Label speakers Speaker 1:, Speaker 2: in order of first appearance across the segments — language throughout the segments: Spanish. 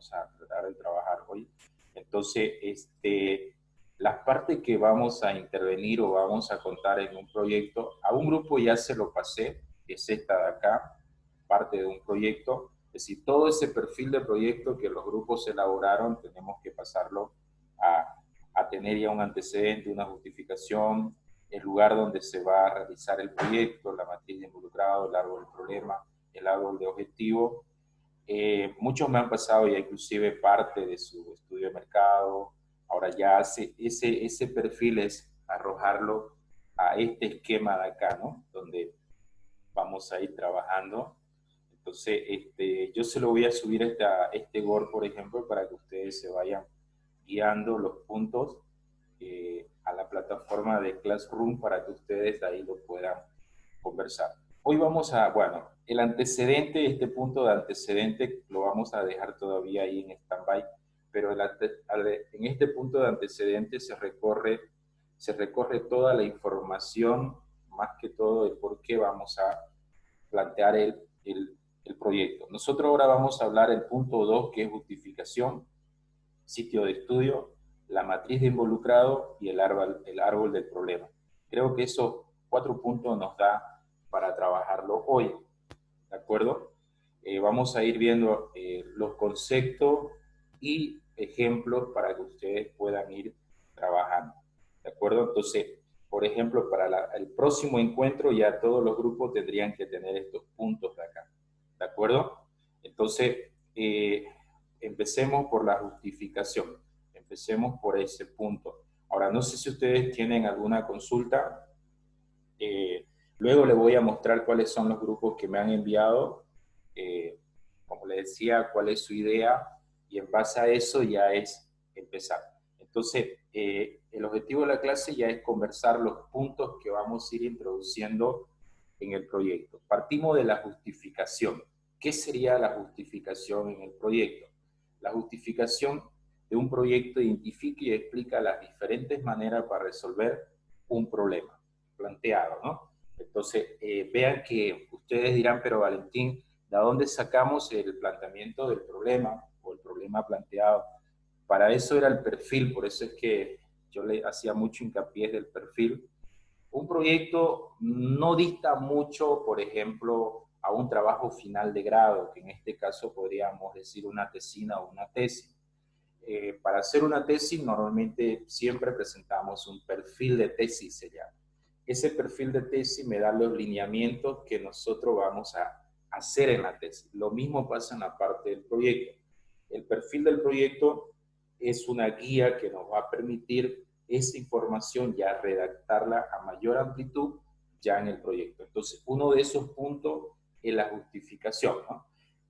Speaker 1: vamos a tratar de trabajar hoy. Entonces, las partes que vamos a intervenir o vamos a contar en un proyecto, a un grupo ya se lo pasé, que es esta de acá, parte de un proyecto. Es decir, todo ese perfil de proyecto que los grupos elaboraron, tenemos que pasarlo a tener ya un antecedente, una justificación, el lugar donde se va a realizar el proyecto, la matriz de involucrado, el árbol del problema, el árbol de objetivo. Muchos me han pasado ya inclusive parte de su estudio de mercado. Ahora ya ese perfil es arrojarlo a este esquema de acá, ¿no? Donde vamos a ir trabajando. Entonces, yo se lo voy a subir a este Word, por ejemplo, para que ustedes se vayan guiando los puntos a la plataforma de Classroom para que ustedes ahí lo puedan conversar. Hoy vamos a, bueno, el antecedente, este punto de antecedente lo vamos a dejar todavía ahí en stand-by, pero en este punto de antecedente se recorre toda la información, más que todo el por qué vamos a plantear el proyecto. Nosotros ahora vamos a hablar el punto 2, que es justificación, sitio de estudio, la matriz de involucrado y el árbol del problema. Creo que esos 4 puntos nos da para trabajarlo hoy, ¿de acuerdo? Vamos a ir viendo los conceptos y ejemplos para que ustedes puedan ir trabajando, ¿de acuerdo? Entonces, por ejemplo, para el próximo encuentro ya todos los grupos tendrían que tener estos puntos de acá, ¿de acuerdo? Entonces, empecemos por la justificación. Empecemos por ese punto. Ahora, no sé si ustedes tienen alguna consulta. Luego les voy a mostrar cuáles son los grupos que me han enviado. Como les decía, cuál es su idea. Y en base a eso ya es empezar. Entonces, el objetivo de la clase ya es conversar los puntos que vamos a ir introduciendo en el proyecto. Partimos de la justificación. ¿Qué sería la justificación en el proyecto? La justificación de un proyecto identifica y explica las diferentes maneras para resolver un problema planteado, ¿no? Entonces, vean que ustedes dirán, pero Valentín, ¿de dónde sacamos el planteamiento del problema o el problema planteado? Para eso era el perfil, por eso es que yo le hacía mucho hincapié del perfil. Un proyecto no dista mucho, por ejemplo, a un trabajo final de grado, que en este caso podríamos decir una tesina o una tesis. Para hacer una tesis normalmente siempre presentamos un perfil de tesis, se llama. Ese perfil de tesis me da los lineamientos que nosotros vamos a hacer en la tesis. Lo mismo pasa en la parte del proyecto. El perfil del proyecto es una guía que nos va a permitir esa información ya redactarla a mayor amplitud ya en el proyecto. Entonces, uno de esos puntos es la justificación, ¿no?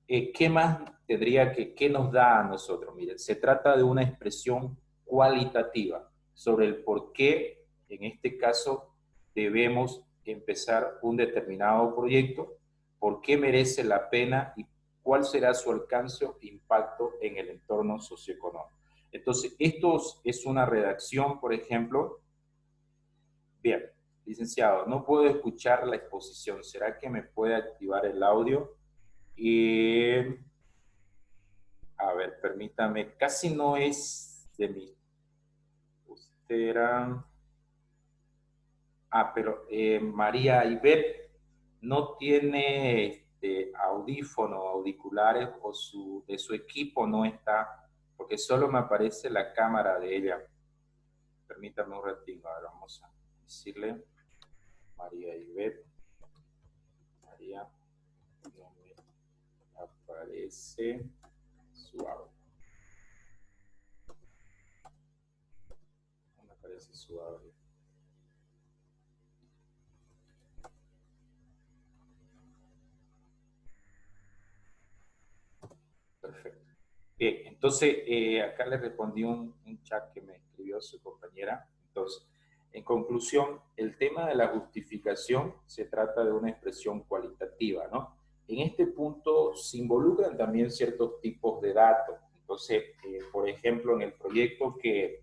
Speaker 1: ¿Qué más qué nos da a nosotros? Miren, se trata de una expresión cualitativa sobre el por qué, en este caso, debemos empezar un determinado proyecto, por qué merece la pena y cuál será su alcance o impacto en el entorno socioeconómico. Entonces, esto es una redacción, por ejemplo. Bien, licenciado, no puedo escuchar la exposición. ¿Será que me puede activar el audio? A ver, permítame, casi no es de mí. Usted era... pero María Ivette no tiene audífono, auriculares o de su equipo no está, porque solo me aparece la cámara de ella. Permítame un ratito, a ver, vamos a decirle María Ivette. María, no me aparece su audio. No me aparece su audio. Perfecto. Bien, entonces acá le respondí un chat que me escribió su compañera. Entonces, en conclusión, el tema de la justificación se trata de una expresión cualitativa, ¿no? En este punto se involucran también ciertos tipos de datos. Entonces, por ejemplo, en el proyecto que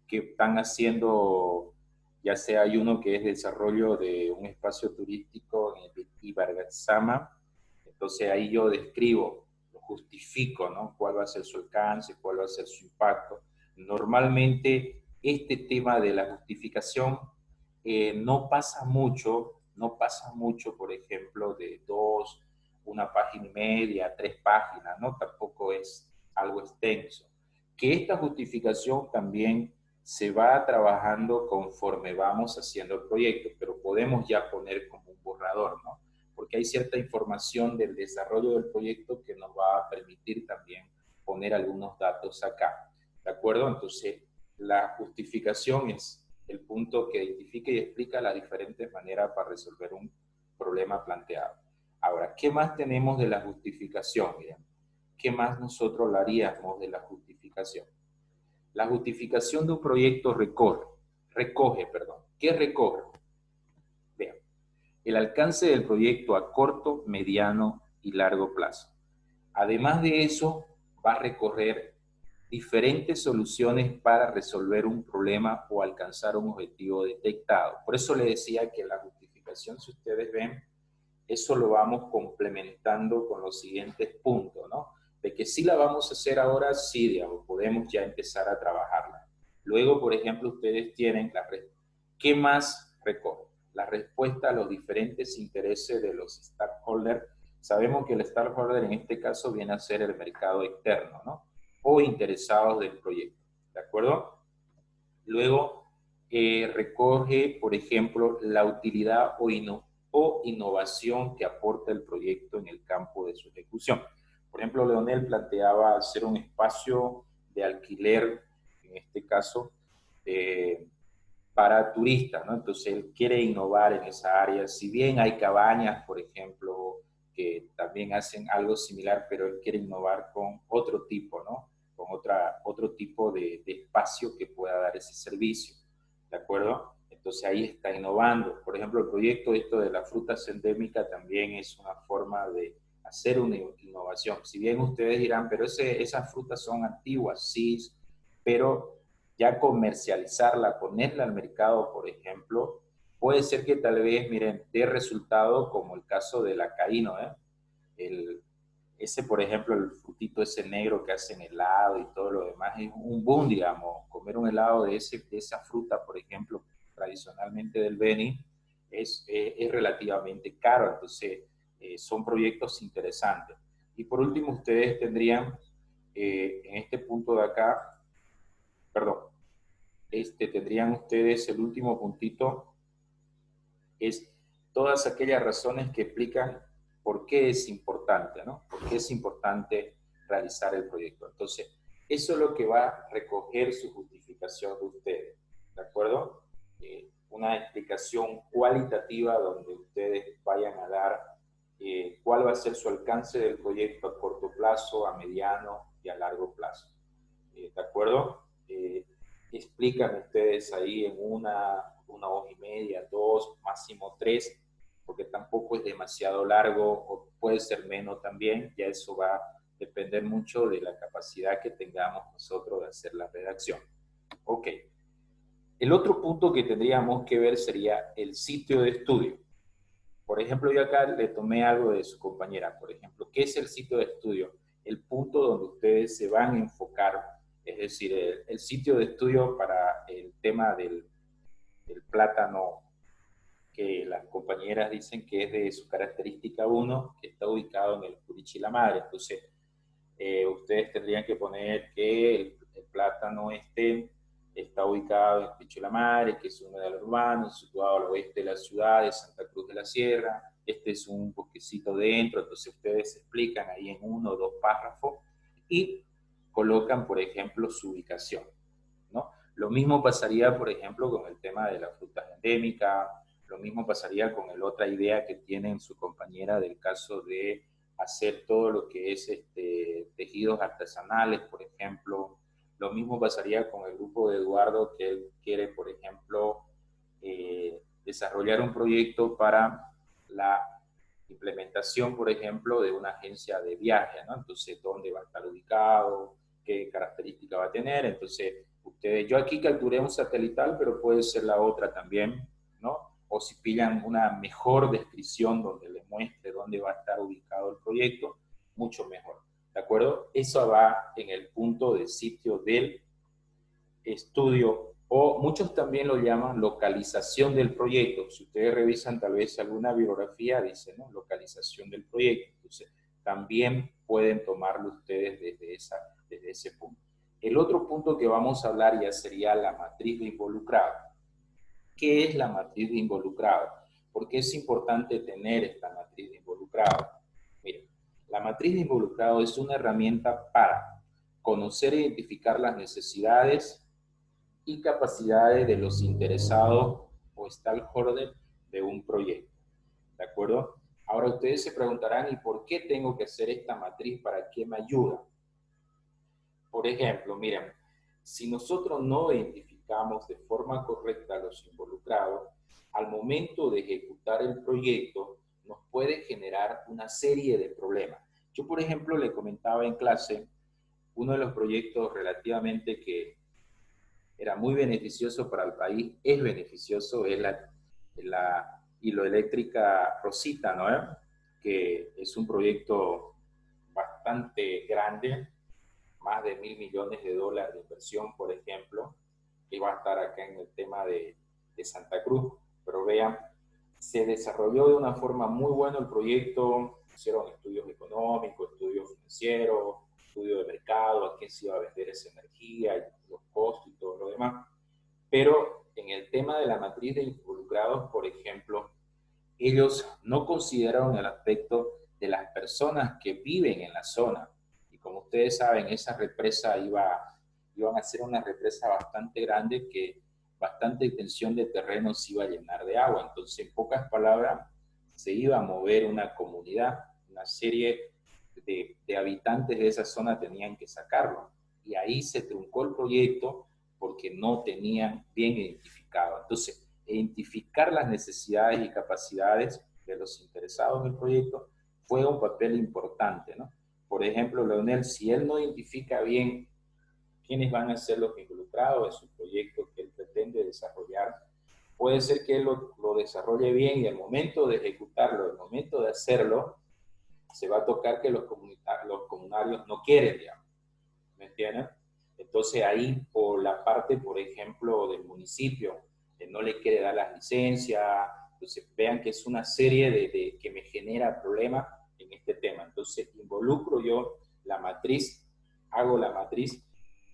Speaker 1: están haciendo, ya sea hay uno que es desarrollo de un espacio turístico en el Ibargazama, entonces ahí yo describo los justifico, ¿no? Cuál va a ser su alcance, cuál va a ser su impacto. Normalmente este tema de la justificación no pasa mucho, por ejemplo, de una página y media, 3 páginas, ¿no? Tampoco es algo extenso. Que esta justificación también se va trabajando conforme vamos haciendo el proyecto, pero podemos ya poner como un borrador, ¿no? Porque hay cierta información del desarrollo del proyecto que nos va a permitir también poner algunos datos acá, ¿de acuerdo? Entonces, la justificación es el punto que identifica y explica las diferentes maneras para resolver un problema planteado. Ahora, ¿qué más tenemos de la justificación? Miren, ¿qué más nosotros le haríamos de la justificación? La justificación de un proyecto recoge. ¿Qué recoge? Vean, el alcance del proyecto a corto, mediano y largo plazo. Además de eso, va a recorrer diferentes soluciones para resolver un problema o alcanzar un objetivo detectado. Por eso le decía que la justificación, si ustedes ven, eso lo vamos complementando con los siguientes puntos, ¿no? De que sí la vamos a hacer ahora, sí, digamos, podemos ya empezar a trabajarla. Luego, por ejemplo, ustedes tienen ¿qué más recoge? La respuesta a los diferentes intereses de los stakeholders. Sabemos que el stakeholder en este caso viene a ser el mercado externo, ¿no? O interesados del proyecto, ¿de acuerdo? Luego, recoge, por ejemplo, la utilidad o innovación que aporta el proyecto en el campo de su ejecución. Por ejemplo, Leonel planteaba hacer un espacio de alquiler, en este caso, para turistas, ¿no? Entonces, él quiere innovar en esa área. Si bien hay cabañas, por ejemplo, que también hacen algo similar, pero él quiere innovar con otro tipo, ¿no? Con otro tipo de espacio que pueda dar ese servicio, ¿de acuerdo? Entonces ahí está innovando. Por ejemplo, el proyecto esto de la fruta endémica también es una forma de hacer una innovación. Si bien ustedes dirán, pero esas frutas son antiguas, sí, pero ya comercializarla, ponerla al mercado, por ejemplo, puede ser que tal vez, miren, dé resultado como el caso del acaíno, ¿eh? Ese, por ejemplo, el frutito ese negro que hacen helado y todo lo demás, es un boom, digamos. Comer un helado de esa fruta, por ejemplo, tradicionalmente del Beni, es relativamente caro. Entonces, son proyectos interesantes. Y por último, ustedes tendrían, en este punto de acá, perdón, tendrían ustedes el último puntito, es todas aquellas razones que explican por qué es importante, ¿no? Por qué es importante realizar el proyecto. Entonces, eso es lo que va a recoger su justificación de ustedes, ¿de acuerdo? Una explicación cualitativa donde ustedes vayan a dar cuál va a ser su alcance del proyecto a corto plazo, a mediano y a largo plazo. ¿De acuerdo? Explican ustedes ahí en una hoja y media, 2, máximo 3, porque tampoco es demasiado largo o puede ser menos también, ya eso va a depender mucho de la capacidad que tengamos nosotros de hacer la redacción. Ok. El otro punto que tendríamos que ver sería el sitio de estudio. Por ejemplo, yo acá le tomé algo de su compañera. Por ejemplo, ¿qué es el sitio de estudio? El punto donde ustedes se van a enfocar, es decir, el sitio de estudio para el tema del plátano, que las compañeras dicen que es de su característica 1, que está ubicado en el Curichi La Madre. Entonces, ustedes tendrían que poner que el plátano está ubicado en Curichi La Madre, que es un humedal urbano, situado al oeste de la ciudad de Santa Cruz de la Sierra. Este es un bosquecito dentro, entonces ustedes explican ahí en 1 o 2 párrafos y colocan, por ejemplo, su ubicación, ¿no? Lo mismo pasaría, por ejemplo, con el tema de la fruta endémica, lo mismo pasaría con la otra idea que tiene su compañera del caso de hacer todo lo que es tejidos artesanales, por ejemplo. Lo mismo pasaría con el grupo de Eduardo, que él quiere, por ejemplo, desarrollar un proyecto para la implementación, por ejemplo, de una agencia de viaje, ¿no? Entonces, ¿dónde va a estar ubicado? ¿Qué característica va a tener? Entonces, yo aquí capturé un satelital, pero puede ser la otra también, ¿no? O si pillan una mejor descripción donde les muestre dónde va a estar ubicado el proyecto, mucho mejor, ¿De acuerdo? Eso va en el punto de sitio del estudio, o muchos también lo llaman localización del proyecto. Si ustedes revisan tal vez alguna bibliografía, dice, ¿no? Localización del proyecto. Entonces, también pueden tomarlo ustedes desde ese punto. El otro punto que vamos a hablar ya sería la matriz de involucrado. ¿Qué es la matriz de involucrado? ¿Por qué es importante tener esta matriz de involucrado? Miren, la matriz de involucrado es una herramienta para conocer e identificar las necesidades y capacidades de los interesados o stakeholders de un proyecto. ¿De acuerdo? Ahora ustedes se preguntarán, ¿y por qué tengo que hacer esta matriz? ¿Para qué me ayuda? Por ejemplo, miren, si nosotros no identificamos de forma correcta a los involucrados, al momento de ejecutar el proyecto, nos puede generar una serie de problemas. Yo, por ejemplo, le comentaba en clase, uno de los proyectos relativamente que era muy beneficioso para el país, es beneficioso, es la hidroeléctrica Rosita, ¿no? Que es un proyecto bastante grande, más de $1.000 millones de inversión, por ejemplo, que va a estar acá en el tema de Santa Cruz. Pero vean, se desarrolló de una forma muy buena el proyecto, hicieron estudios económicos, estudios financieros, estudio de mercado, a quién se iba a vender esa energía, los costos y todo lo demás. Pero en el tema de la matriz de involucrados, por ejemplo, ellos no consideraron el aspecto de las personas que viven en la zona. Y como ustedes saben, esa represa iban a ser una represa bastante grande que bastante extensión de terreno se iba a llenar de agua. Entonces, en pocas palabras, se iba a mover una comunidad, una serie de habitantes de esa zona tenían que sacarlo. Y ahí se truncó el proyecto porque no tenían bien identificado. Entonces, identificar las necesidades y capacidades de los interesados en el proyecto fue un papel importante, ¿no? Por ejemplo, Leonel, si él no identifica bien quiénes van a ser los involucrados en su proyecto que él pretende desarrollar, puede ser que él lo desarrolle bien y al momento de ejecutarlo, al momento de hacerlo, se va a tocar que los comunarios no quieren, digamos. ¿Me entienden? Entonces ahí por la parte, por ejemplo, del municipio, que no le quiere dar las licencias, entonces vean que es una serie que me genera problemas en este tema. Entonces involucro yo la matriz, hago la matriz,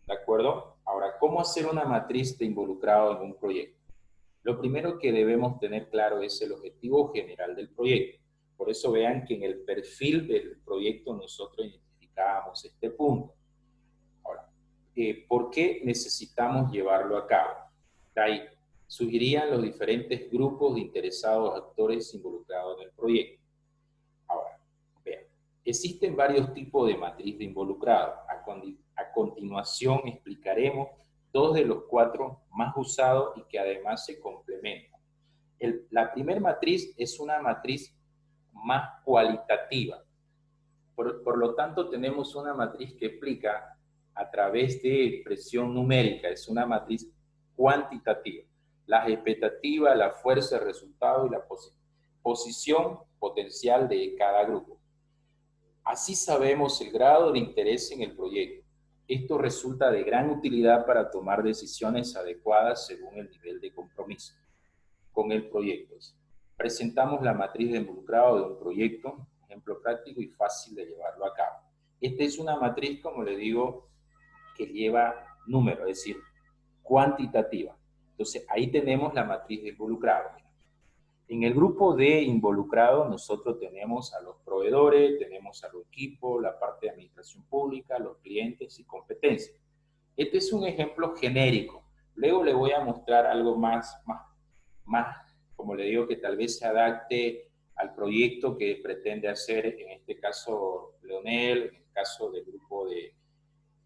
Speaker 1: ¿de acuerdo? Ahora, ¿cómo hacer una matriz de involucrado en un proyecto? Lo primero que debemos tener claro es el objetivo general del proyecto. Por eso vean que en el perfil del proyecto nosotros identificábamos este punto. Ahora, ¿por qué necesitamos llevarlo a cabo? De ahí surgirían los diferentes grupos de interesados actores involucrados en el proyecto. Ahora, vean, existen varios tipos de matriz de involucrados. A continuación explicaremos dos de los cuatro más usados y que además se complementan. La primera matriz es una matriz más cualitativa. Por lo tanto, tenemos una matriz que explica a través de expresión numérica, es una matriz cuantitativa. Las expectativas, la fuerza, el resultado y la posición potencial de cada grupo. Así sabemos el grado de interés en el proyecto. Esto resulta de gran utilidad para tomar decisiones adecuadas según el nivel de compromiso con el proyecto. Presentamos la matriz de involucrado de un proyecto, ejemplo práctico y fácil de llevarlo a cabo. Esta es una matriz, como le digo, que lleva números, es decir, cuantitativa. Entonces, ahí tenemos la matriz de involucrado. En el grupo de involucrados, nosotros tenemos a los proveedores, tenemos a los equipos, la parte de administración pública, los clientes y competencias. Este es un ejemplo genérico. Luego le voy a mostrar algo más, como le digo, que tal vez se adapte al proyecto que pretende hacer, en este caso Leonel, en el caso del grupo de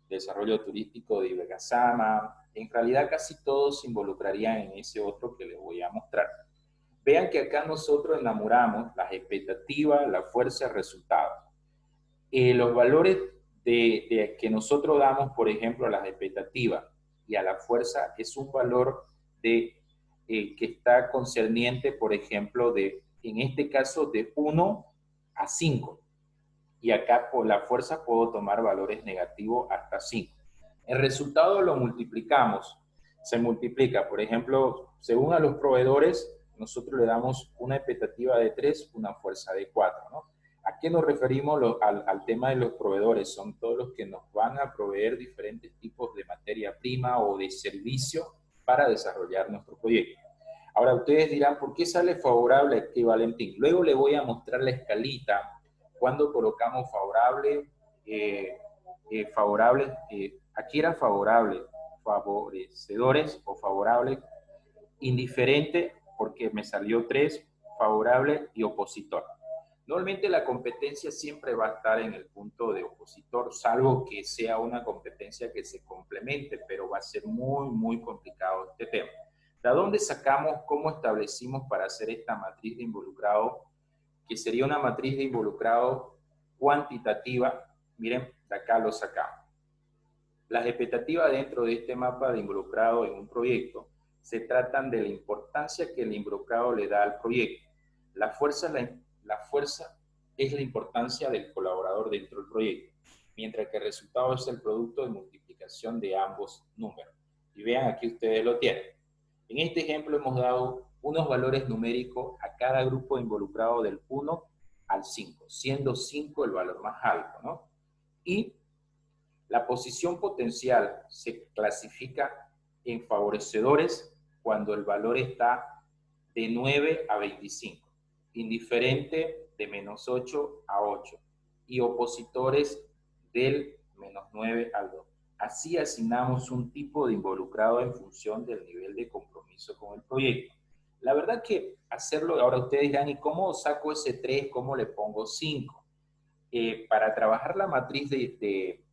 Speaker 1: desarrollo turístico de Ibergasama. En realidad casi todos se involucrarían en ese otro que les voy a mostrar. Vean que acá nosotros enamoramos las expectativas, la fuerza, el resultado. Los valores que nosotros damos, por ejemplo, a las expectativas y a la fuerza, es un valor que está concerniente, por ejemplo, en este caso, de 1 a 5. y acá por la fuerza puedo tomar valores negativos hasta 5. El resultado lo multiplicamos, se multiplica, por ejemplo, según a los proveedores, nosotros le damos una expectativa de 3, una fuerza de 4, ¿no? ¿A qué nos referimos al tema de los proveedores? Son todos los que nos van a proveer diferentes tipos de materia prima o de servicio para desarrollar nuestro proyecto. Ahora ustedes dirán, ¿por qué sale favorable aquí, Valentín? Luego le voy a mostrar la escalita cuando colocamos favorable, aquí era favorable, favorecedores o favorable, indiferente, porque me salió 3, favorable y opositor. Normalmente la competencia siempre va a estar en el punto de opositor, salvo que sea una competencia que se complemente, pero va a ser muy, muy complicado este tema. ¿De dónde sacamos, cómo establecimos para hacer esta matriz de involucrado, que sería una matriz de involucrado cuantitativa? Miren, de acá lo sacamos. Las expectativas dentro de este mapa de involucrado en un proyecto se tratan de la importancia que el involucrado le da al proyecto. La fuerza es la importancia del colaborador dentro del proyecto, mientras que el resultado es el producto de multiplicación de ambos números. Y vean, aquí ustedes lo tienen. En este ejemplo hemos dado unos valores numéricos a cada grupo involucrado del 1 al 5, siendo 5 el valor más alto, ¿no? Y la posición potencial se clasifica en favorecedores cuando el valor está de 9 a 25, indiferente de menos 8 a 8 y opositores del menos 9 al 2. Así asignamos un tipo de involucrado en función del nivel de compromiso con el proyecto. La verdad que hacerlo, ahora ustedes dirán, ¿y cómo saco ese 3? ¿Cómo le pongo 5? Para trabajar la matriz de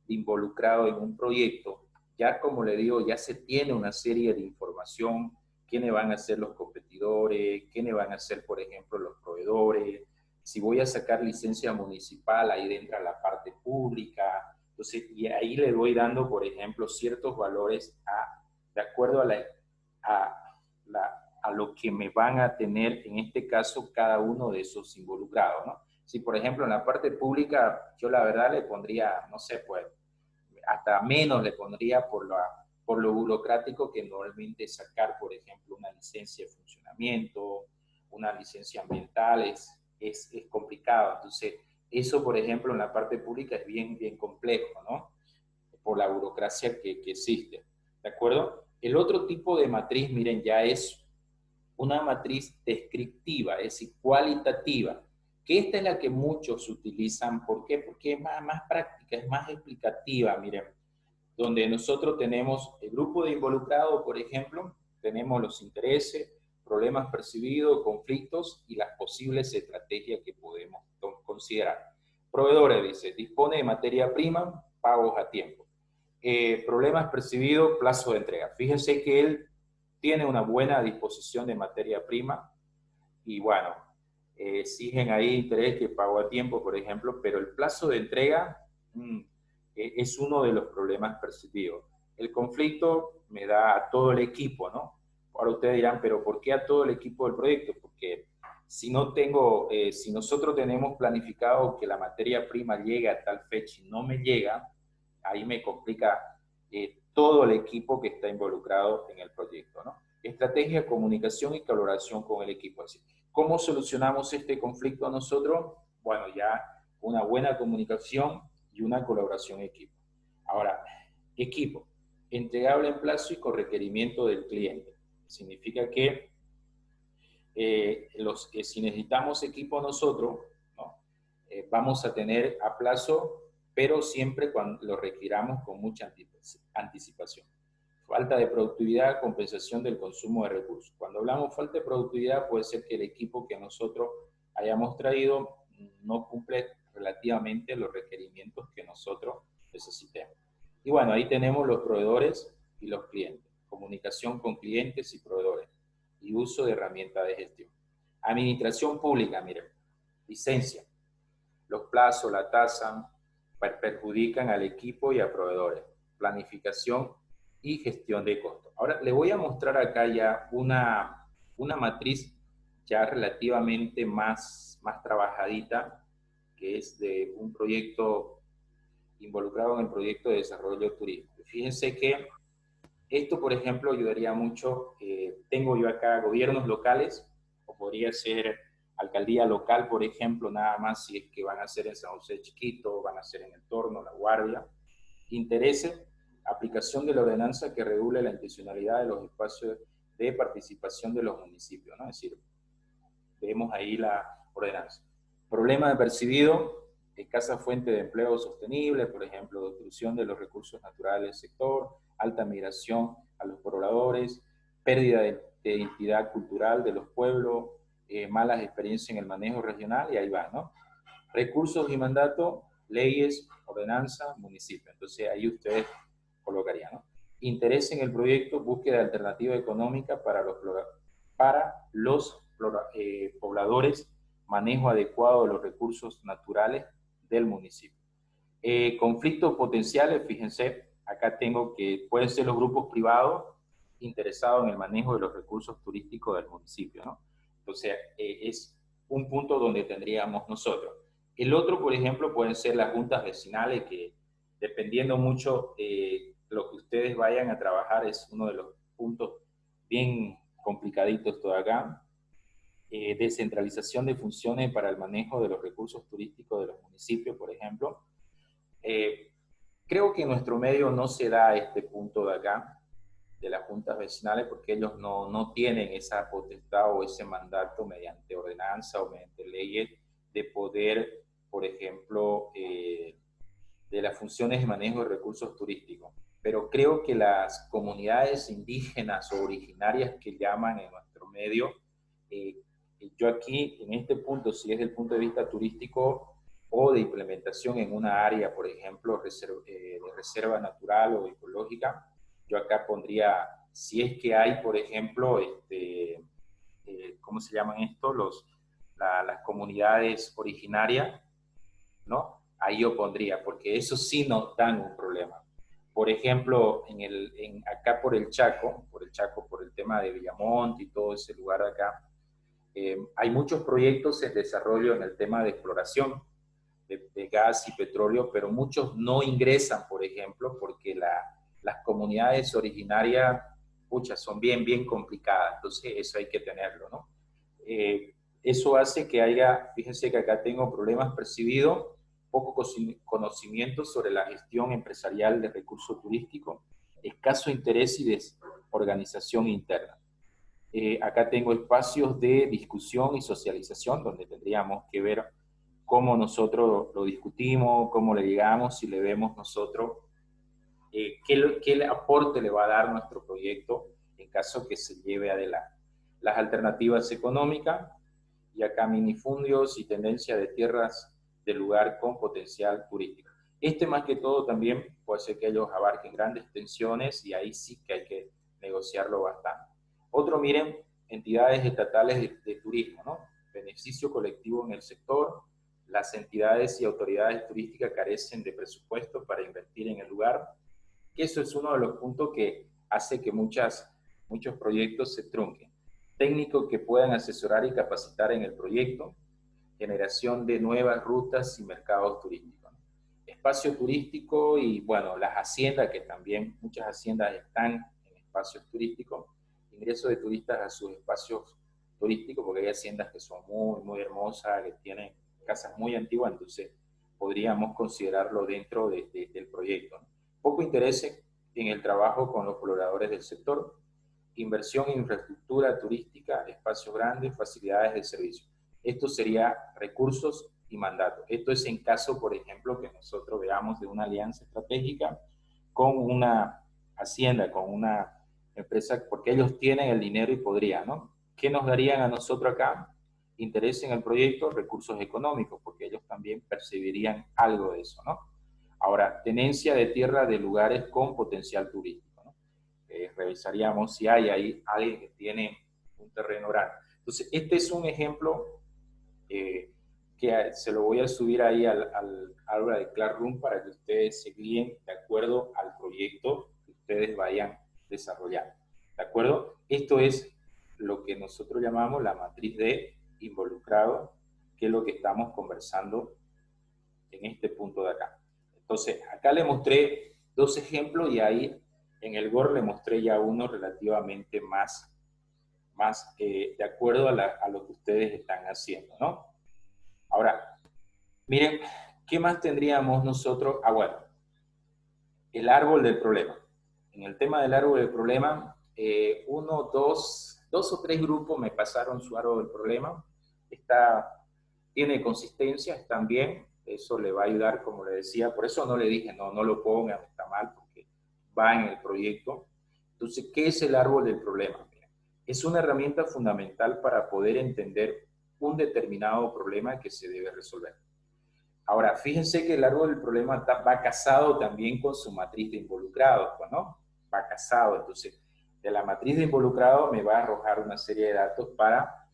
Speaker 1: involucrado en un proyecto, ya como le digo, ya se tiene una serie de información, quiénes van a ser los competidores, quiénes van a ser, por ejemplo, los proveedores, si voy a sacar licencia municipal, ahí entra la parte pública, entonces, y ahí le voy dando, por ejemplo, ciertos valores de acuerdo a lo que me van a tener, en este caso, cada uno de esos involucrados, ¿no? Si, por ejemplo, en la parte pública, yo la verdad le pondría, no sé, pues, hasta menos le pondría por lo burocrático que normalmente sacar, por ejemplo, una licencia de funcionamiento, una licencia ambiental, es complicado. Entonces, eso, por ejemplo, en la parte pública es bien, bien complejo, ¿no? Por la burocracia que existe, ¿de acuerdo? El otro tipo de matriz, miren, ya es una matriz descriptiva, es decir, cualitativa, que esta es la que muchos utilizan. ¿Por qué? Porque es más práctica, es más explicativa, miren, donde nosotros tenemos el grupo de involucrados, por ejemplo, tenemos los intereses, problemas percibidos, conflictos y las posibles estrategias que podemos considerar. Proveedores, dice, dispone de materia prima, pagos a tiempo. Problemas percibidos, plazo de entrega. Fíjense que él tiene una buena disposición de materia prima y bueno, exigen ahí interés que pago a tiempo, por ejemplo, pero el plazo de entrega es uno de los problemas percibidos. El conflicto me da a todo el equipo, ¿no? Ahora ustedes dirán, pero ¿por qué a todo el equipo del proyecto? Porque si si nosotros tenemos planificado que la materia prima llegue a tal fecha y no me llega, ahí me complica todo el equipo que está involucrado en el proyecto, ¿no? Estrategia, comunicación y colaboración con el equipo. Así, ¿cómo solucionamos este conflicto nosotros? Bueno, ya una buena comunicación y una colaboración en equipo. Ahora, equipo, entregable en plazo y con requerimiento del cliente. Significa que si necesitamos equipo nosotros, ¿no? Vamos a tener a plazo, pero siempre cuando lo requiramos con mucha anticipación. Falta de productividad, compensación del consumo de recursos. Cuando hablamos de falta de productividad, puede ser que el equipo que nosotros hayamos traído no cumple relativamente los requerimientos que nosotros necesitemos. Y bueno, ahí tenemos los proveedores y los clientes. Comunicación con clientes y proveedores. Y uso de herramientas de gestión. Administración pública, miren. Licencia. Los plazos, la tasa, perjudican al equipo y a proveedores. Planificación y gestión de costos. Ahora, le voy a mostrar acá ya una matriz ya relativamente más trabajadita, que es de un proyecto involucrado en el proyecto de desarrollo turístico. Fíjense que esto, por ejemplo, ayudaría mucho. Tengo yo acá gobiernos locales, o podría ser alcaldía local, por ejemplo, nada más si es que van a ser en San José Chiquito, van a ser en el Torno, La Guardia. Interese, aplicación de la ordenanza que regule la intencionalidad de los espacios de participación de los municipios, ¿no? Es decir, vemos ahí la ordenanza. Problema de percibido, escasa fuente de empleo sostenible, por ejemplo, destrucción de los recursos naturales del sector, alta migración a los pobladores, pérdida de identidad cultural de los pueblos, malas experiencias en el manejo regional, y ahí va, ¿no? Recursos y mandato, leyes, ordenanza, municipio. Entonces ahí ustedes colocarían, ¿no? Interés en el proyecto, búsqueda de alternativa económica para los pobladores, manejo adecuado de los recursos naturales del municipio. Conflictos potenciales, fíjense, acá tengo que pueden ser los grupos privados interesados en el manejo de los recursos turísticos del municipio, ¿no? Entonces, es un punto donde tendríamos nosotros. El otro, por ejemplo, pueden ser las juntas vecinales, que dependiendo mucho de lo que ustedes vayan a trabajar, es uno de los puntos bien complicaditos todo acá. Descentralización de funciones para el manejo de los recursos turísticos de los municipios, por ejemplo. Creo que en nuestro medio no se da este punto de acá, de las juntas vecinales, porque ellos no tienen esa potestad o ese mandato mediante ordenanza o mediante leyes de poder, por ejemplo, de las funciones de manejo de recursos turísticos. Pero creo que las comunidades indígenas o originarias que llaman en nuestro medio, eh, yo aquí, en este punto, si es del punto de vista turístico o de implementación en una área, por ejemplo, de reserva natural o ecológica, yo acá pondría, si es que hay, por ejemplo, ¿cómo se llaman esto? Las comunidades originarias, ¿no? Ahí yo pondría, porque eso sí nos dan un problema. Por ejemplo, acá por el Chaco, por el tema de Villamonte y todo ese lugar de acá, hay muchos proyectos en desarrollo en el tema de exploración de gas y petróleo, pero muchos no ingresan, por ejemplo, porque las comunidades originarias, pucha, son bien complicadas, entonces eso hay que tenerlo, ¿no? Eso hace que haya, fíjense que acá tengo problemas percibidos, poco conocimiento sobre la gestión empresarial de recursos turísticos, escaso interés y desorganización interna. Acá tengo espacios de discusión y socialización donde tendríamos que ver cómo nosotros lo discutimos, cómo le llegamos, si le vemos nosotros, qué aporte le va a dar nuestro proyecto en caso que se lleve adelante. Las alternativas económicas, y acá minifundios y tendencia de tierras de lugar con potencial turístico. Más que todo también puede ser que ellos abarquen grandes tensiones y ahí sí que hay que negociarlo bastante. Otro, miren, entidades estatales de turismo, ¿no? Beneficio colectivo en el sector. Las entidades y autoridades turísticas carecen de presupuesto para invertir en el lugar, que eso es uno de los puntos que hace que muchos proyectos se trunquen. Técnicos que puedan asesorar y capacitar en el proyecto, generación de nuevas rutas y mercados turísticos, ¿no? Espacio turístico y, bueno, las haciendas, que también muchas haciendas están en espacios turísticos, ingreso de turistas a sus espacios turísticos, porque hay haciendas que son muy hermosas, que tienen casas muy antiguas, entonces podríamos considerarlo dentro del proyecto, ¿no? Poco interés en el trabajo con los pobladores del sector, inversión en infraestructura turística, espacios grandes, facilidades de servicio. Esto sería recursos y mandato. Esto es en caso, por ejemplo, que nosotros veamos de una alianza estratégica con una hacienda, con una empresa, porque ellos tienen el dinero y podrían, ¿no? ¿Qué nos darían a nosotros acá? Interés en el proyecto, recursos económicos, porque ellos también percibirían algo de eso, ¿no? Ahora, tenencia de tierra de lugares con potencial turístico, ¿no? Revisaríamos si hay ahí alguien que tiene un terreno grande. Entonces, este es un ejemplo que se lo voy a subir ahí al aula de Classroom para que ustedes se guíen de acuerdo al proyecto que ustedes vayan desarrollando. ¿De acuerdo? Esto es lo que nosotros llamamos la matriz de involucrado, que es lo que estamos conversando en este punto de acá. Entonces, acá le mostré dos ejemplos y ahí en el GOR le mostré ya uno relativamente más de acuerdo a lo que ustedes están haciendo, ¿no? Ahora, miren, ¿qué más tendríamos nosotros? Ah, bueno, el árbol del problema. En el tema del árbol del problema, dos o tres grupos me pasaron su árbol del problema. Tiene consistencia, están bien, eso le va a ayudar, como le decía, por eso no le dije, no lo pongan, está mal, porque va en el proyecto. Entonces, ¿qué es el árbol del problema? Mira, es una herramienta fundamental para poder entender un determinado problema que se debe resolver. Ahora, fíjense que el árbol del problema va casado también con su matriz de involucrados, ¿no? Va casado, entonces, de la matriz de involucrados me va a arrojar una serie de datos para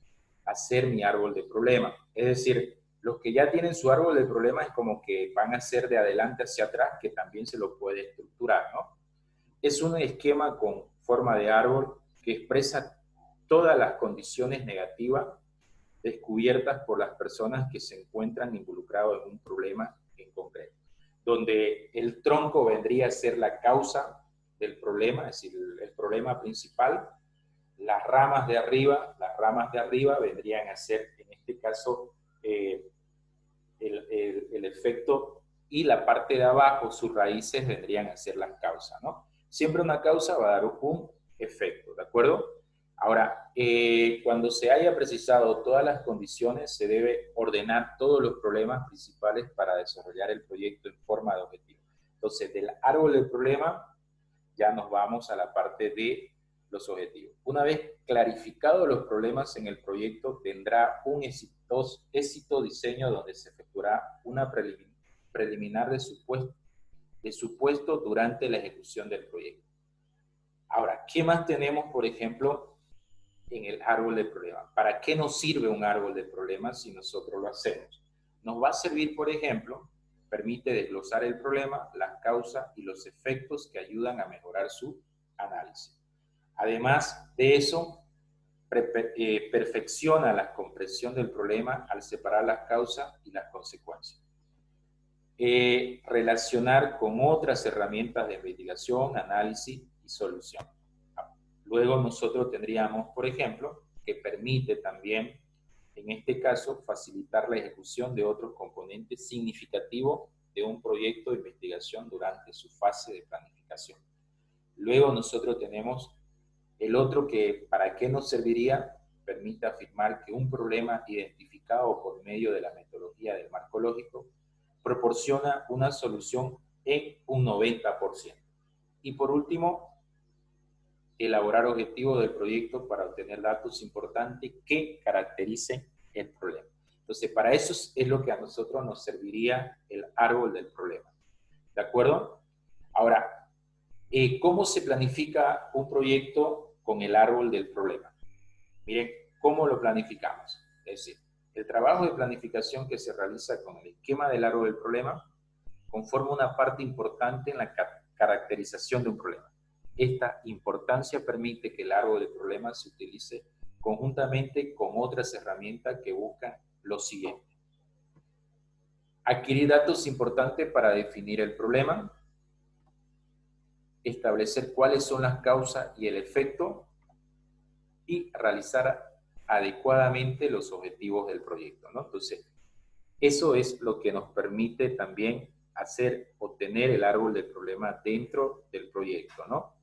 Speaker 1: hacer mi árbol de problema. Es decir, los que ya tienen su árbol de problema es como que van a ser de adelante hacia atrás, que también se lo puede estructurar, ¿no? Es un esquema con forma de árbol que expresa todas las condiciones negativas descubiertas por las personas que se encuentran involucrados en un problema en concreto, donde el tronco vendría a ser la causa del problema, es decir, el problema principal. Las ramas de arriba vendrían a ser, en este caso, el efecto, y la parte de abajo, sus raíces, vendrían a ser las causas, ¿no? Siempre una causa va a dar un efecto, ¿de acuerdo? Ahora, cuando se haya precisado todas las condiciones, se debe ordenar todos los problemas principales para desarrollar el proyecto en forma de objetivo. Entonces, del árbol del problema, ya nos vamos a la parte de los objetivos. Una vez clarificados los problemas en el proyecto, tendrá un éxito diseño donde se efectuará una preliminar de supuesto durante la ejecución del proyecto. Ahora, ¿qué más tenemos, por ejemplo, en el árbol de problemas? ¿Para qué nos sirve un árbol de problemas si nosotros lo hacemos? Nos va a servir, por ejemplo, permite desglosar el problema, las causas y los efectos que ayudan a mejorar su análisis. Además de eso, perfecciona la comprensión del problema al separar las causas y las consecuencias. Relacionar con otras herramientas de investigación, análisis y solución. Luego nosotros tendríamos, por ejemplo, que permite también, en este caso, facilitar la ejecución de otros componentes significativos de un proyecto de investigación durante su fase de planificación. Luego nosotros tenemos el otro que, ¿para qué nos serviría? Permite afirmar que un problema identificado por medio de la metodología del marco lógico proporciona una solución en un 90%. Y por último, elaborar objetivos del proyecto para obtener datos importantes que caractericen el problema. Entonces, para eso es lo que a nosotros nos serviría el árbol del problema. ¿De acuerdo? Ahora, ¿cómo se planifica un proyecto con el árbol del problema? Miren, ¿cómo lo planificamos? Es decir, el trabajo de planificación que se realiza con el esquema del árbol del problema conforma una parte importante en la caracterización de un problema. Esta importancia permite que el árbol del problema se utilice conjuntamente con otras herramientas que buscan lo siguiente. Adquirir datos importantes para definir el problema, establecer cuáles son las causas y el efecto, y realizar adecuadamente los objetivos del proyecto, ¿no? Entonces, eso es lo que nos permite también obtener el árbol del problema dentro del proyecto, ¿no?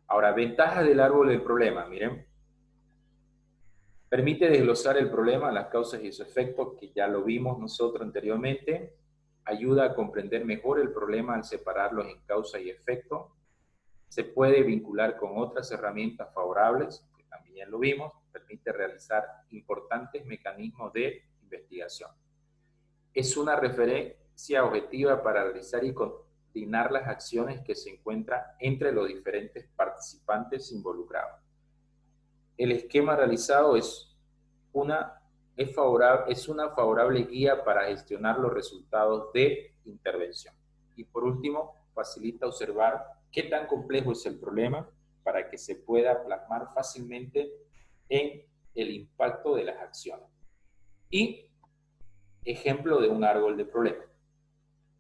Speaker 1: Ahora, ventajas del árbol del problema, miren. Permite desglosar el problema, las causas y sus efectos, que ya lo vimos nosotros anteriormente. Ayuda a comprender mejor el problema al separarlos en causa y efecto. Se puede vincular con otras herramientas favorables, que también lo vimos. Permite realizar importantes mecanismos de investigación. Es una referencia objetiva para realizar y coordinar las acciones que se encuentran entre los diferentes participantes involucrados. El esquema realizado es una favorable guía para gestionar los resultados de intervención. Y por último, facilita observar qué tan complejo es el problema para que se pueda plasmar fácilmente en el impacto de las acciones. Y ejemplo de un árbol de problema.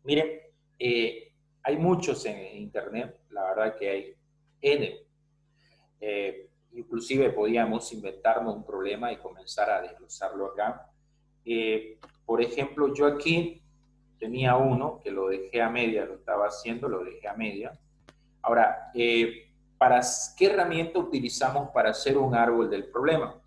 Speaker 1: Miren, hay muchos en Internet, la verdad que hay N. Inclusive podíamos inventarnos un problema y comenzar a desglosarlo acá. Por ejemplo, yo aquí tenía uno que lo dejé a media, lo estaba haciendo, lo dejé a media. Ahora, ¿qué herramienta utilizamos para hacer un árbol del problema?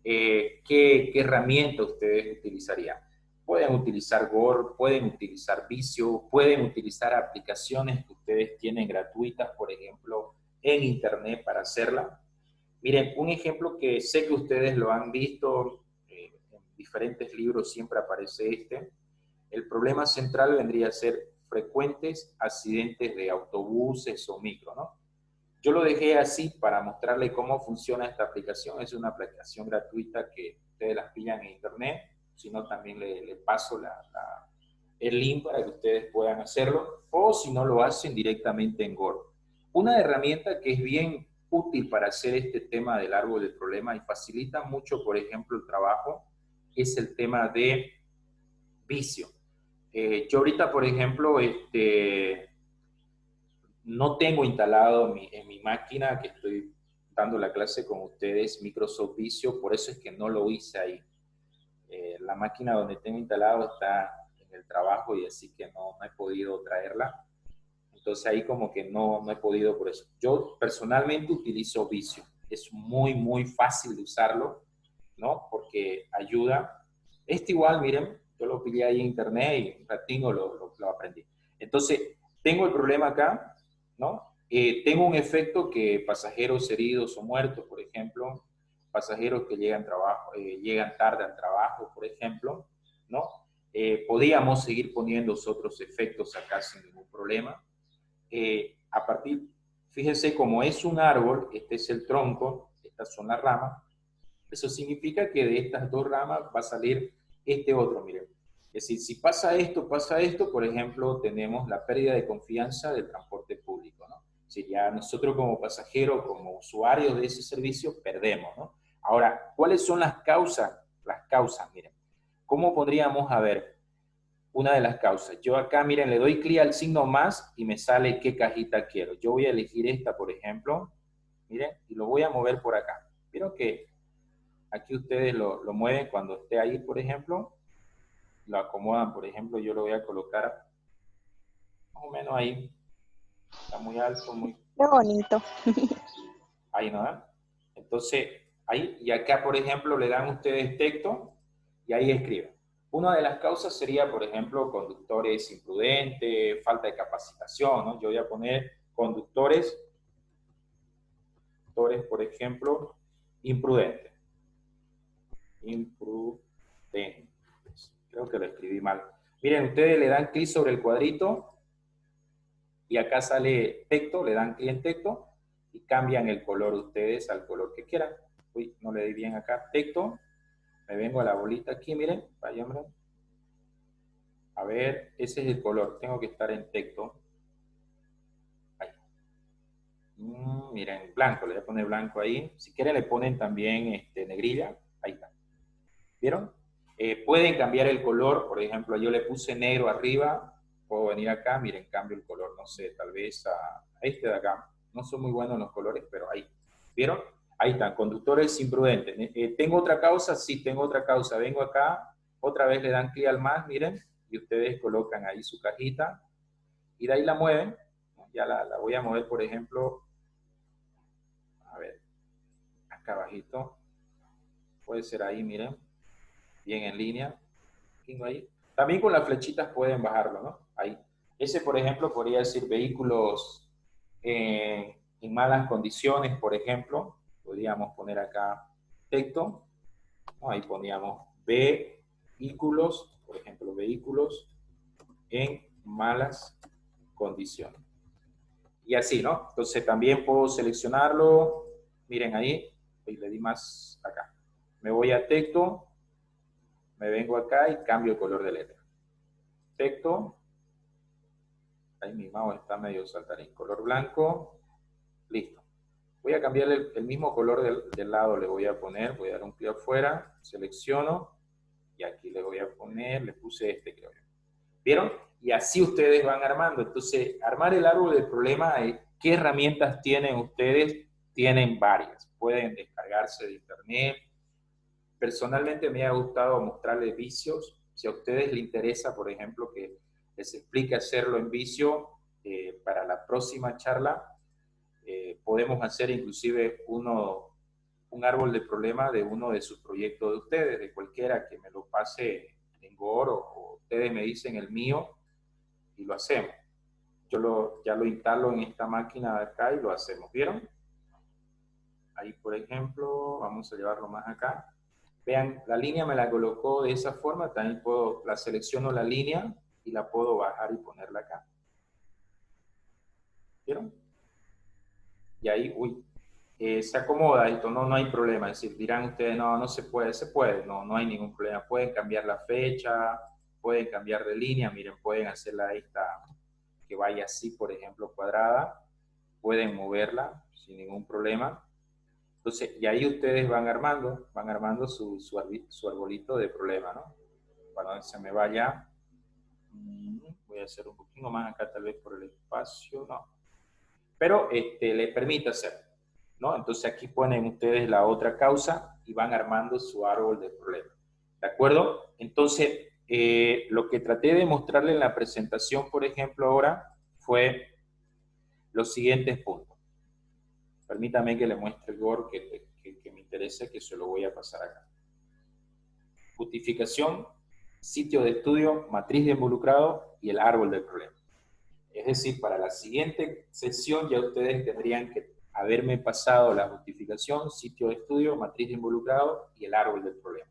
Speaker 1: ¿Qué herramienta ustedes utilizarían? Pueden utilizar Word, pueden utilizar Visio, pueden utilizar aplicaciones que ustedes tienen gratuitas, por ejemplo, en Internet para hacerla. Miren, un ejemplo que sé que ustedes lo han visto, en diferentes libros siempre aparece este. El problema central vendría a ser frecuentes accidentes de autobuses o micro, ¿no? Yo lo dejé así para mostrarle cómo funciona esta aplicación. Es una aplicación gratuita que ustedes las pillan en internet. Si no, también le paso el link para que ustedes puedan hacerlo. O si no, lo hacen directamente en Word. Una herramienta que es bien útil para hacer este tema del árbol del problema y facilita mucho, por ejemplo, el trabajo, es el tema de Visio. Yo ahorita, por ejemplo, no tengo instalado en mi máquina que estoy dando la clase con ustedes Microsoft Visio, por eso es que no lo hice ahí. La máquina donde tengo instalado está en el trabajo y así que no he podido traerla. Entonces ahí como que no he podido por eso. Yo personalmente utilizo Visio. Es muy fácil de usarlo, ¿no? Porque ayuda. Igual, miren, yo lo pillé ahí en internet y un ratito lo aprendí. Entonces, tengo el problema acá, ¿no? Tengo un efecto que pasajeros heridos o muertos, por ejemplo, pasajeros que llegan tarde al trabajo, por ejemplo, ¿no? Podíamos seguir poniendo otros efectos acá sin ningún problema. A partir, fíjense, como es un árbol, este es el tronco, estas son las ramas, eso significa que de estas dos ramas va a salir este otro, miren. Es decir, si pasa esto, por ejemplo, tenemos la pérdida de confianza del transporte público, ¿no? Si ya nosotros como pasajeros, como usuarios de ese servicio, perdemos, ¿no? Ahora, ¿cuáles son las causas? Las causas, miren. ¿Cómo podríamos ver una de las causas? Yo acá, miren, le doy clic al signo más y me sale qué cajita quiero. Yo voy a elegir esta, por ejemplo, miren, y lo voy a mover por acá. Vieron que aquí ustedes lo mueven cuando esté ahí, por ejemplo, lo acomodan, por ejemplo, yo lo voy a colocar más o menos ahí, está muy alto, muy
Speaker 2: Qué bonito.
Speaker 1: ahí, ¿no? Entonces, ahí, y acá, por ejemplo, le dan ustedes texto y ahí escriben. Una de las causas sería, por ejemplo, conductores imprudentes, falta de capacitación, ¿no? Yo voy a poner conductores, por ejemplo, imprudentes. Imprudentes. Creo que lo escribí mal. Miren, ustedes le dan clic sobre el cuadrito y acá sale texto, le dan clic en texto y cambian el color ustedes al color que quieran. Uy, no le di bien acá, texto. Me vengo a la bolita aquí, miren, vaya, hombre. A ver, ese es el color, tengo que estar en texto. Ahí. Miren, blanco, le voy a poner blanco ahí. Si quieren le ponen también negrilla, ahí está. ¿Vieron? Pueden cambiar el color, por ejemplo, yo le puse negro arriba, puedo venir acá, miren, cambio el color, no sé, tal vez a este de acá. No soy muy bueno en los colores, pero ahí. ¿Vieron? Ahí están, conductores imprudentes. ¿Tengo otra causa? Sí, tengo otra causa. Vengo acá, otra vez le dan clic al más, miren, y ustedes colocan ahí su cajita y de ahí la mueven. Ya la voy a mover, por ejemplo, a ver, acá abajito. Puede ser ahí, miren, bien en línea. Ahí. También con las flechitas pueden bajarlo, ¿no? Ahí. Ese, por ejemplo, podría decir vehículos en malas condiciones, por ejemplo. Podríamos poner acá texto, ¿no? Ahí poníamos vehículos, por ejemplo, vehículos en malas condiciones. Y así, ¿no? Entonces también puedo seleccionarlo. Miren ahí, y le di más acá. Me voy a texto, me vengo acá y cambio el color de letra. Texto, ahí mi mouse está medio saltarín, color blanco, listo. Voy a cambiar el mismo color del lado, le voy a poner, voy a dar un clic afuera, selecciono, y aquí le voy a poner, le puse creo yo. ¿Vieron? y así ustedes van armando. Entonces, armar el árbol del problema, ¿qué herramientas tienen ustedes? Tienen varias. Pueden descargarse de internet. Personalmente me ha gustado mostrarles vicios. Si a ustedes les interesa, por ejemplo, que les explique hacerlo en vicio, para la próxima charla, podemos hacer inclusive un árbol de problema de uno de sus proyectos de ustedes, de cualquiera que me lo pase en Word, o ustedes me dicen el mío y lo hacemos. Ya lo instalo en esta máquina de acá y lo hacemos. ¿Vieron? Ahí, por ejemplo, vamos a llevarlo más acá. Vean, la línea me la colocó de esa forma. También la selecciono la línea y la puedo bajar y ponerla acá. ¿Vieron? Y ahí, uy, se acomoda esto, no hay problema. Es decir, dirán ustedes, no se puede, no hay ningún problema. Pueden cambiar la fecha, pueden cambiar de línea, miren, pueden hacerla esta que vaya así, por ejemplo, cuadrada, pueden moverla sin ningún problema. Entonces, y ahí ustedes van armando su arbolito de problema, ¿no? Cuando se me vaya, voy a hacer un poquito más acá, tal vez por el espacio, no. Pero le permite hacer, ¿no? Entonces aquí ponen ustedes la otra causa y van armando su árbol de problema. ¿De acuerdo? Entonces, lo que traté de mostrarle en la presentación, por ejemplo, ahora, fue los siguientes puntos. Permítame que le muestre el Word que me interese, que se lo voy a pasar acá. Justificación, sitio de estudio, matriz de involucrado y el árbol del problema. Es decir, para la siguiente sesión ya ustedes tendrían que haberme pasado la justificación, sitio de estudio, matriz de involucrado y el árbol del problema.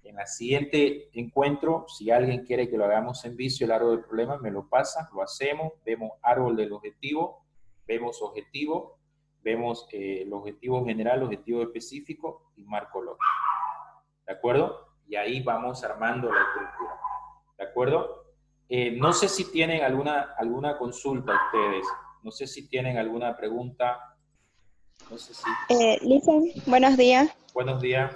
Speaker 1: En la siguiente encuentro, si alguien quiere que lo hagamos en vicio, el árbol del problema, me lo pasa, lo hacemos, vemos árbol del objetivo, vemos objetivo, vemos el objetivo general, el objetivo específico y marco lógico. ¿De acuerdo? Y ahí vamos armando la estructura. ¿De acuerdo? No sé si tienen alguna consulta ustedes, no sé si tienen alguna pregunta, no sé si...
Speaker 2: Listen, buenos días.
Speaker 1: Buenos días.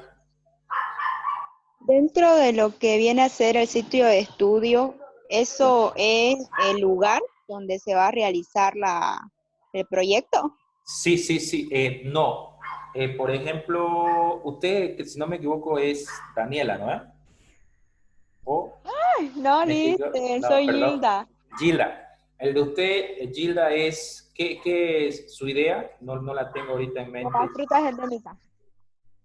Speaker 2: Dentro de lo que viene a ser el sitio de estudio, ¿eso es el lugar donde se va a realizar el proyecto?
Speaker 1: Sí, no. Por ejemplo, usted, que si no me equivoco, es Daniela, ¿no? ¿O
Speaker 2: No,
Speaker 1: me equivoco?
Speaker 2: Listen,
Speaker 1: No,
Speaker 2: soy
Speaker 1: perdón.
Speaker 2: Gilda.
Speaker 1: Gilda. El de usted, Gilda, ¿qué es su idea? No la tengo ahorita en
Speaker 2: De
Speaker 1: mente.
Speaker 2: las frutas endémicas.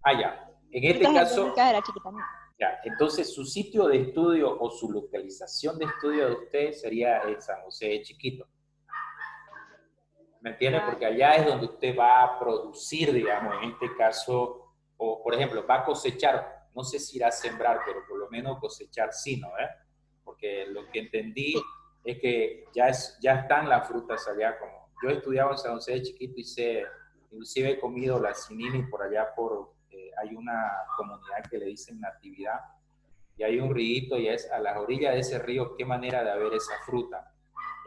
Speaker 1: Ah, ya. En este
Speaker 2: Frutas
Speaker 1: caso,
Speaker 2: endémicas de la Chiquitanía.
Speaker 1: ya, entonces su sitio de estudio o su localización de estudio de usted sería en San José de Chiquito. ¿Me entiende?
Speaker 2: Ah,
Speaker 1: Porque allá es donde usted va a producir, digamos, en este caso, o por ejemplo, va a cosechar, no sé si irá a sembrar, pero por lo menos cosechar sí, ¿no? Porque lo que entendí
Speaker 2: sí.
Speaker 1: es que ya están las frutas allá, como yo he estudiado en San José de Chiquito y sé, inclusive he comido la cinini por allá hay una comunidad que le dicen Natividad, y hay un río y es a las orillas de ese río, qué manera de haber esa fruta.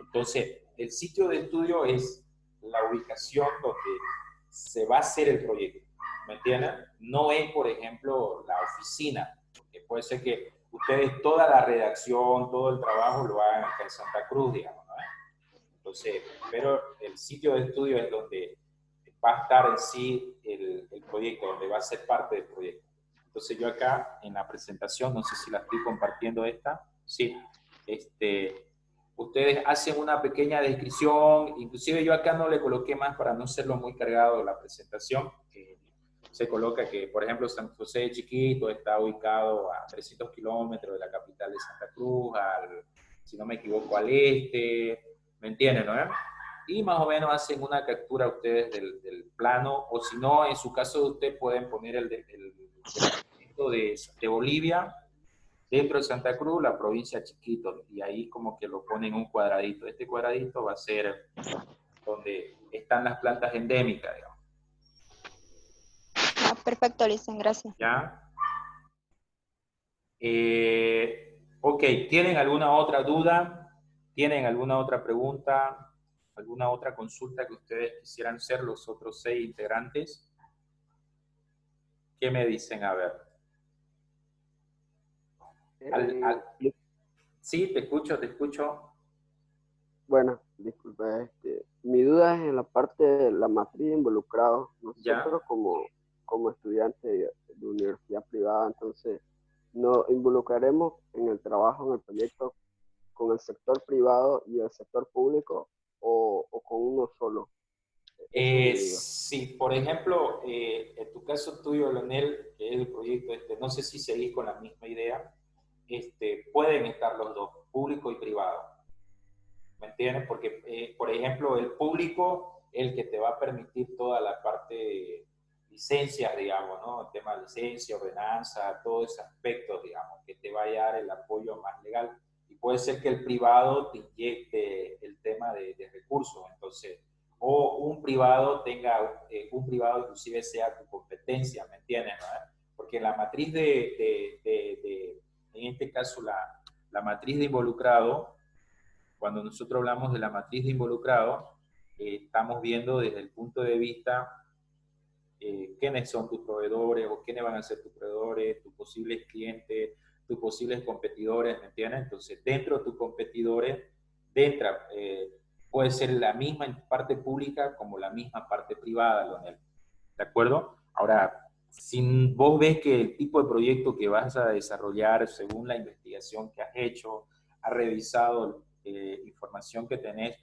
Speaker 1: Entonces, el sitio de estudio es la ubicación donde se va a hacer el proyecto, ¿me entienden? No es, por ejemplo, la oficina, porque puede ser que ustedes toda la redacción, todo el trabajo lo hagan acá en Santa Cruz, digamos, ¿no? Entonces, pero el sitio de estudio es donde va a estar en sí el proyecto, donde va a ser parte del proyecto. Entonces yo acá en la presentación, no sé si la estoy compartiendo esta, sí, ustedes hacen una pequeña descripción, inclusive yo acá no le coloqué más para no serlo muy cargado la presentación, se coloca que, por ejemplo, San José de Chiquito está ubicado a 300 kilómetros de la capital de Santa Cruz, si no me equivoco, al este, ¿me entienden, no? Y más o menos hacen una captura ustedes del plano, o si no, en su caso de usted pueden poner el departamento de Bolivia, dentro de Santa Cruz, la provincia Chiquito, y ahí como que lo ponen un cuadradito. Este cuadradito va a ser donde están las plantas endémicas, digamos.
Speaker 2: Ah, perfecto, Listen, gracias.
Speaker 1: ¿Ya? Ok, ¿tienen alguna otra duda? ¿Tienen alguna otra pregunta? ¿Alguna otra consulta que ustedes quisieran hacer los otros 6 integrantes? ¿Qué me dicen? A ver.
Speaker 3: Eh,
Speaker 1: Sí, te escucho, te escucho.
Speaker 3: Bueno, disculpe, mi duda es en la parte de la matriz de involucrados.
Speaker 1: ¿Ya?
Speaker 3: Nosotros como estudiantes de universidad privada, entonces, nos involucraremos en el trabajo, en el proyecto, con el sector privado y el sector público o con uno solo. Esa es mi duda.
Speaker 1: Sí, por ejemplo, en tu caso tuyo, Leonel, que es el proyecto no sé si seguís con la misma idea, pueden estar los dos, público y privado. ¿Me entiendes? Porque, por ejemplo, el público es el que te va a permitir toda la parte de licencias, digamos, ¿no? El tema de licencia, ordenanza, todo ese aspecto, digamos, que te va a dar el apoyo más legal. Y puede ser que el privado te inyecte el tema de recursos, entonces, o un privado tenga, un privado inclusive sea tu competencia, ¿me entiendes? ¿No? Porque la matriz en este caso, la matriz de involucrado, cuando nosotros hablamos de la matriz de involucrados, estamos viendo desde el punto de vista quiénes son tus proveedores o quiénes van a ser tus proveedores, tus posibles clientes, tus posibles competidores, ¿me entiendes? Entonces, dentro de tus competidores, dentro, puede ser la misma parte pública como la misma parte privada, Leonel. ¿De acuerdo? Ahora, si vos ves que el tipo de proyecto que vas a desarrollar según la investigación que has hecho, has revisado información que tenés,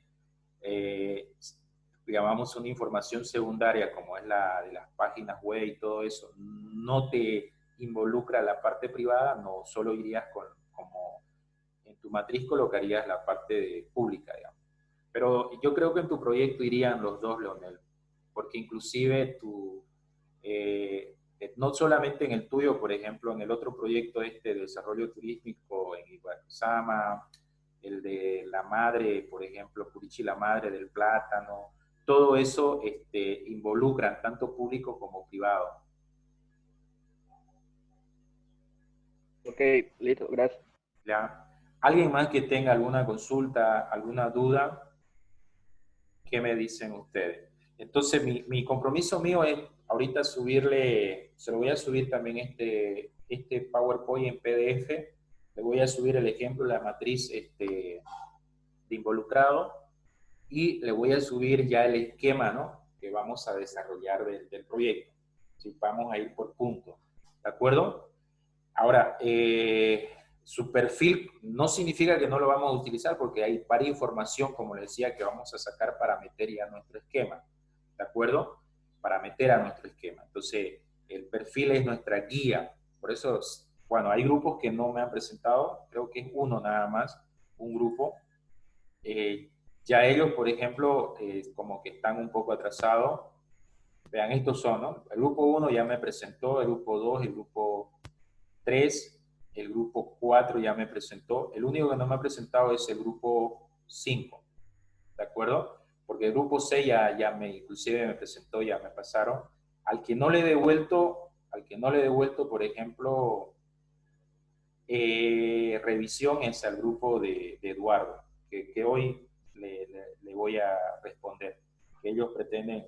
Speaker 1: llamamos una información secundaria como es la de las páginas web y todo eso, no te involucra la parte privada, no solo irías como en tu matriz colocarías la parte pública, digamos. Pero yo creo que en tu proyecto irían los dos, Leonel, porque inclusive no solamente en el tuyo, por ejemplo, en el otro proyecto de desarrollo turístico en Ibaizama, el de la madre, por ejemplo, Curichi, la madre del plátano, todo eso involucran tanto público como privado.
Speaker 3: Ok, listo, gracias.
Speaker 1: ¿Ya? ¿Alguien más que tenga alguna consulta, alguna duda? ¿Qué me dicen ustedes? Entonces, mi compromiso mío es ahorita subirle, se lo voy a subir también este PowerPoint en PDF, le voy a subir el ejemplo de la matriz de involucrado y le voy a subir ya el esquema, ¿no? Que vamos a desarrollar del proyecto. ¿Sí? Vamos a ir por puntos, ¿de acuerdo? Ahora, su perfil no significa que no lo vamos a utilizar porque hay varias información, como les decía, que vamos a sacar para meter ya nuestro esquema, ¿de acuerdo? Para meter a nuestro esquema. Entonces, el perfil es nuestra guía. Por eso, bueno, hay grupos que no me han presentado, creo que es uno nada más, un grupo. Ya ellos, por ejemplo, como que están un poco atrasados. Vean, estos son, ¿no? El grupo uno ya me presentó, el grupo 2, el grupo 3, el grupo 4 ya me presentó. El único que no me ha presentado es el grupo 5, ¿de acuerdo? Porque el grupo 6 inclusive me presentó, ya me pasaron. Al que no le he devuelto, por ejemplo, revisión es al grupo de Eduardo, que hoy le voy a responder, que ellos pretenden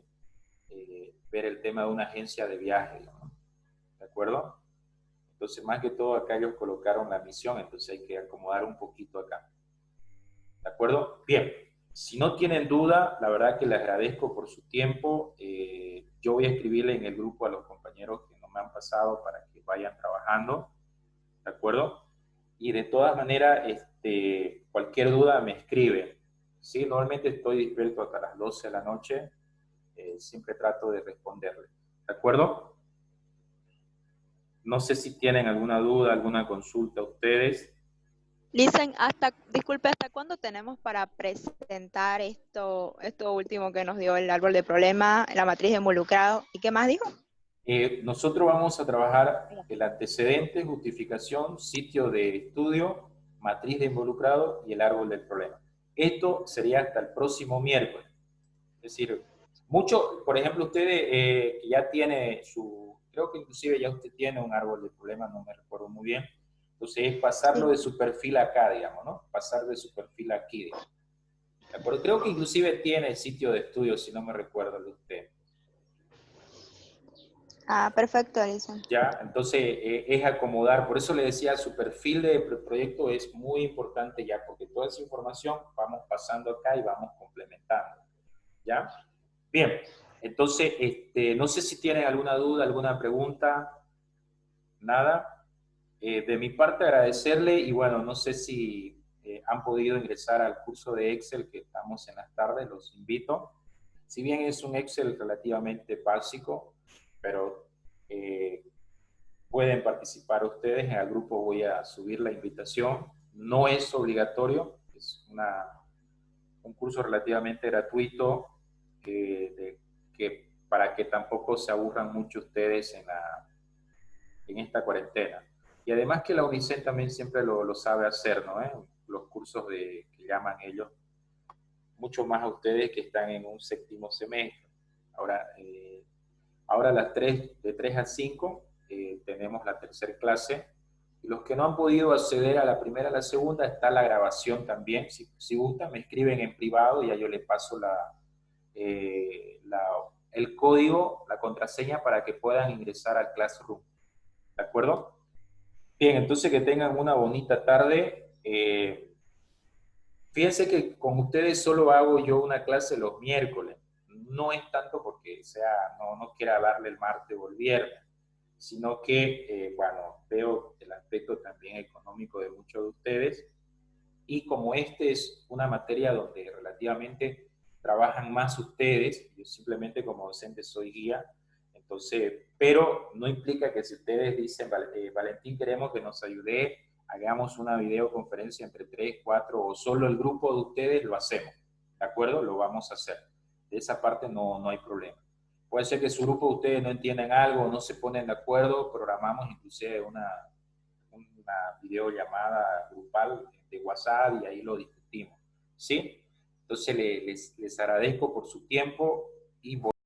Speaker 1: ver el tema de una agencia de viaje, ¿no? ¿De acuerdo? Entonces, más que todo, acá ellos colocaron la misión, entonces hay que acomodar un poquito acá. ¿De acuerdo? Bien. Si no tienen duda, la verdad que les agradezco por su tiempo. Yo voy a escribirle en el grupo a los compañeros que no me han pasado para que vayan trabajando. ¿De acuerdo? Y de todas maneras, cualquier duda me escribe. Sí, normalmente estoy despierto hasta las 12 de la noche. Siempre trato de responderle. ¿De acuerdo? No sé si tienen alguna duda, alguna consulta ustedes.
Speaker 2: Listen, disculpe, ¿hasta cuándo tenemos para presentar esto último que nos dio el árbol de problema, la matriz de involucrado? ¿Y qué más dijo?
Speaker 1: Nosotros vamos a trabajar el antecedente, justificación, sitio de estudio, matriz de involucrado y el árbol del problema. Esto sería hasta el próximo miércoles. Es decir, por ejemplo, ustedes que ya tiene creo que inclusive ya usted tiene un árbol de problema, no me recuerdo muy bien. Entonces es pasarlo de su perfil acá, digamos, ¿no? Pasar de su perfil aquí, digamos. ¿De acuerdo? Creo que inclusive tiene el sitio de estudio, si no me recuerdo de usted.
Speaker 2: Ah, perfecto, Alison.
Speaker 1: Ya, entonces es acomodar, por eso le decía, su perfil de proyecto es muy importante ya, porque toda esa información vamos pasando acá y vamos complementando, ¿ya? Bien, entonces, no sé si tienen alguna duda, alguna pregunta, nada. De mi parte, agradecerle y bueno, no sé si han podido ingresar al curso de Excel que estamos en las tardes, los invito. Si bien es un Excel relativamente básico, pero pueden participar ustedes. En el grupo voy a subir la invitación. No es obligatorio, es un curso relativamente gratuito que para que tampoco se aburran mucho ustedes en esta cuarentena. Y además que la UNICEN también siempre lo sabe hacer, ¿no? Los cursos que llaman ellos, mucho más a ustedes que están en un séptimo semestre. Ahora de 3 a 5 tenemos la tercera clase. Y los que no han podido acceder a la primera a la segunda, está la grabación también. Si gustan, me escriben en privado y ya yo les paso el código, la contraseña para que puedan ingresar al Classroom. ¿De acuerdo? Bien, entonces que tengan una bonita tarde. Fíjense que con ustedes solo hago yo una clase los miércoles. No es tanto porque no quiera darle el martes o el viernes, sino que, bueno, veo el aspecto también económico de muchos de ustedes y como este es una materia donde relativamente trabajan más ustedes, yo simplemente como docente soy guía, entonces, pero no implica que si ustedes dicen, Valentín, queremos que nos ayude, hagamos una videoconferencia entre 3, 4 o solo el grupo de ustedes, lo hacemos, ¿de acuerdo? Lo vamos a hacer. De esa parte no hay problema. Puede ser que su grupo de ustedes no entiendan algo, no se ponen de acuerdo, programamos inclusive una videollamada grupal de WhatsApp y ahí lo discutimos, ¿sí? Entonces les agradezco por su tiempo y